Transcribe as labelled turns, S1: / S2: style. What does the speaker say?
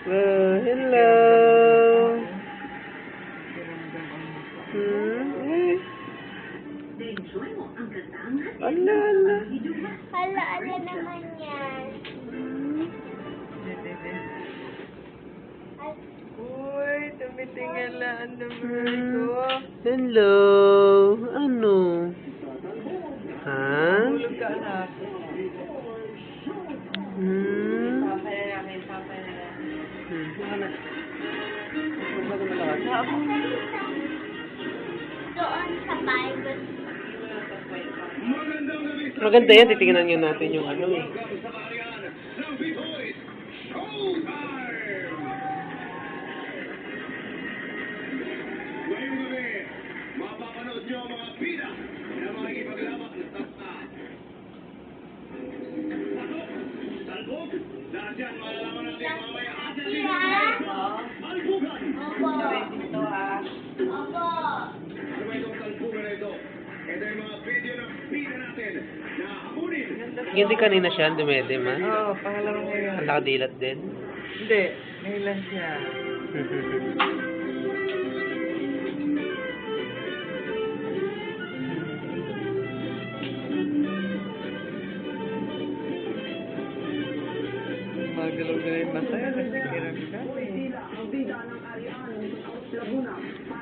S1: Oh, hello. Ala, ala.
S2: Ala, ala naman yan.
S3: Uy, tumitingalaan naman ko.
S1: Hello. Ano? Ha?
S3: Tulog ka, anak. Papaya namin, papaya namin.
S2: Doon sa Bible.
S1: Maganda yan. Titingnan nyo natin yung ano eh.
S4: Ngayong gabi, mapapanood nyo ang mga pida na makikipaglaban sa taas. Talbog, lahat yan malalaman natin mamaya. Talbugan!
S2: Opo.
S3: Ito ah.
S2: Opo.
S4: Ano ba itong talbugan na ito? Ito yung mga video ng pida natin na hapunin.
S1: Hindi kanina siya dumedim ha?
S3: Oo, pangalawang ngayon.
S1: Ang nakadilat din.
S3: Hindi, ngayon lang siya. Magalaw na yung masaya. Nagsikiram ka.
S5: Ang bida ng Arian sa South Laguna.